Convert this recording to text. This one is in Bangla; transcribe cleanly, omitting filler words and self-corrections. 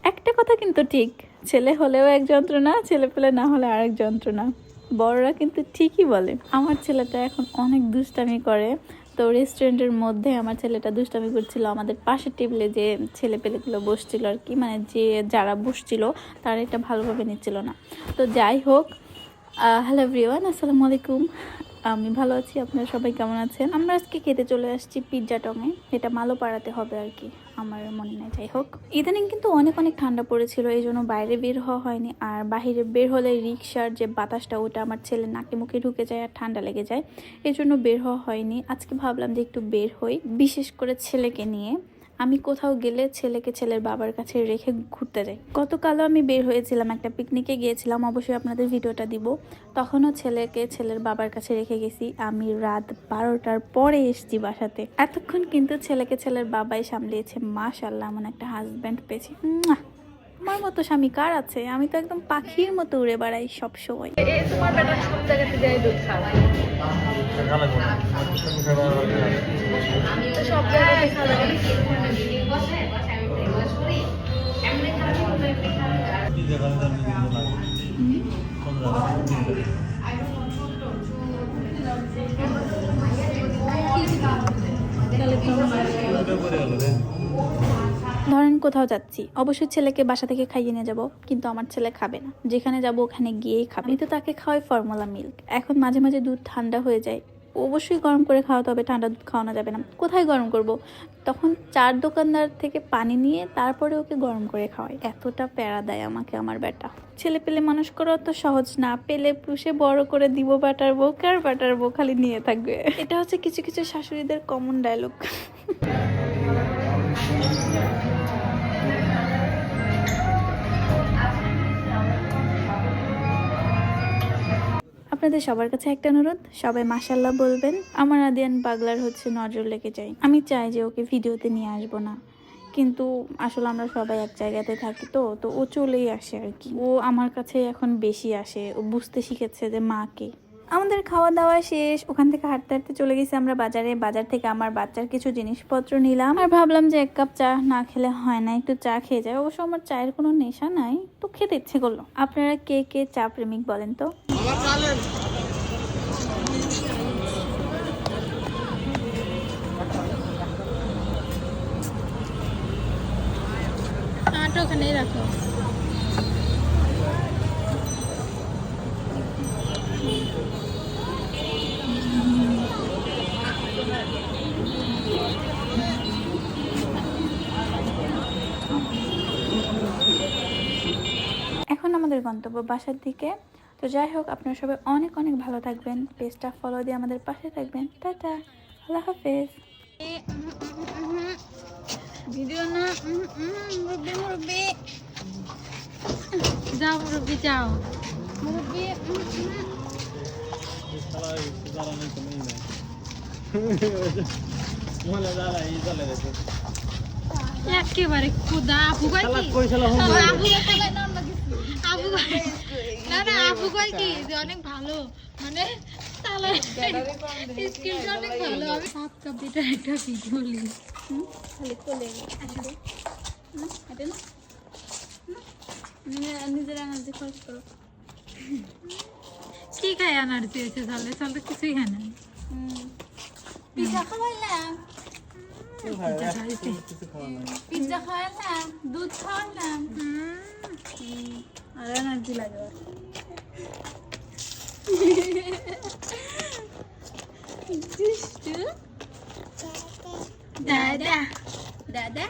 একটা কথা কিন্তু ঠিক, ছেলে হলেও এক যন্ত্রণা, ছেলে পেলে না হলে আরেক যন্ত্রণা। বড়রা কিন্তু ঠিকই বলে। আমার ছেলেটা এখন অনেক দুষ্টামি করে। তো রেস্টুরেন্টের মধ্যে আমার ছেলেটা দুষ্টামি করছিল, আমাদের পাশের টেবিলে যে ছেলে পেলেগুলো বসছিল আর কি, মানে যারা বসছিল তারা এটা ভালোভাবে নিচ্ছিল না। তো যাই হোক, হ্যালো এভরিওয়ান, আসসালামু আলাইকুম। আমি ভালো আছি, আপনারা সবাই কেমন আছেন? আমরা আজকে খেতে চলে আসছি পিৎজা টঙে। এটা মালোপাড়াতে হবে আর কি, আমার মনে নেই। যাই হোক, ইদানিং কিন্তু অনেক অনেক ঠান্ডা পড়েছিল, এই জন্য বাইরে বের হওয়া হয়নি। আর বাইরে বের হলে রিক্সার যে বাতাসটা ওটা আমার ছেলের নাকে মুখে ঢুকে যায় আর ঠান্ডা লেগে যায়, এই জন্য বের হওয়া হয়নি। আজকে ভাবলাম যে একটু বের হই, বিশেষ করে ছেলেকে নিয়ে। আমি কোথাও গেলে ছেলেকে ছেলের বাবার কাছে রেখে ঘুরতে যাই। গতকালও আমি বের হয়েছিলাম, একটা পিকনিকে গিয়েছিলাম, অবশ্যই আপনাদের ভিডিওটা দিব। তখনও ছেলেকে ছেলের বাবার কাছে রেখে গেছি। আমি রাত 12টার পরে এসেছি বাসাতে। এতক্ষণ কিন্তু ছেলেকে ছেলের বাবাই সামলিয়েছে। মাশাআল্লাহ, এমন একটা হাজব্যান্ড পেয়েছি। আমার মতো স্বামী কার আছে? আমি তো একদম পাখির মতো উড়ে বেড়াই সব সময়। তোমার বেটা সব জায়গাতে যাই দুধ খাওয়া, আমি তো সব জায়গাতে খাওয়া। ধরেন কোথাও যাচ্ছি, অবশ্যই ছেলেকে বাসা থেকে খাইয়ে নিয়ে যাব, কিন্তু আমার ছেলে খাবে না। যেখানে যাব ওখানে গিয়েই খাবে। তো তাকে খাওয়াই ফর্মুলা মিল্ক। এখন মাঝে মাঝে দুধ ঠান্ডা হয়ে যায়, অবশ্যই গরম করে খাওয়াতে হবে, ঠান্ডা দুধ খাওয়ানো যাবে না। কোথায় গরম করব? তখন 4 দোকানদার থেকে পানি নিয়ে তারপরে ওকে গরম করে খাওয়াই। এতটা প্যারা দেয় আমাকে আমার বেটা। ছেলে পেলে মানুষ করা তো সহজ না, পেলে পুষে বড় করে দিব বাটারবো, কার বাটারবো, খালি নিয়ে থাকবে। এটা হচ্ছে কিছু কিছু শাশুড়িদের কমন ডায়লগ। আপনাদের সবার কাছে একটা অনুরোধ, সবাই মাশাআল্লাহ বলবেন। আমার আদিয়ান পাগলার হচ্ছে নজর লেগে যায়। আমি চাই যে ওকে ভিডিওতে নিয়ে আসবো না, কিন্তু আসলে আমরা সবাই এক জায়গাতে থাকি, তো ও চলেই আসে আর কি। ও আমার কাছে এখন বেশি আসে, ও বুঝতে শিখেছে যে মাকে। আমাদের খাওয়া দাওয়া শেষ, ওখান থেকে হাঁটতে হাঁটতে চলে গেছি আমরা বাজারে। বাজার থেকে আমার বাচ্চার কিছু জিনিসপত্র নিলাম, আর ভাবলাম যে 1 কাপ চা না খেলে হয় না, একটু চা খেয়ে যায়। অবশ্য আমার চায়ের কোনো নেশা নাই, তো খেতে ইচ্ছে করলো। আপনারা কে কে চা প্রেমিক বলেন তো? ওখানেই রাখো। এখন আমাদের গন্তব্য বাসার দিকে। তো যাই হোক, আপনারা সবাই অনেক অনেক ভালো থাকবেন, পেজটা ফলো দিয়ে আমাদের পাশে থাকবেন। টাটা, আল্লাহ হাফেজ। ভিডিও না, মুরব্বি মুরব্বি যাও, মুরব্বি যাও, মুরব্বি একেবারে খুদা। আপু কয় কি, আপু না না, আপু কয় কি যে অনেক ভালো, মানে স্কিলটা অনেক ভালো। আমি 7 কাপ দিতে একটা ভিডিও লিখি, খালি কোলে আসলে এটা না, নিজের এনার্জি খরচ করো। কি খায় এনার্জি হয়েছে? চলে চলতে কিছুই খায় না। পিঠা খাওয়াইলাম, পিৎজা খাওয়াইলাম, দুধ খাওয়াইলাম, আর এনার্জি লাগে। দাদা দাদা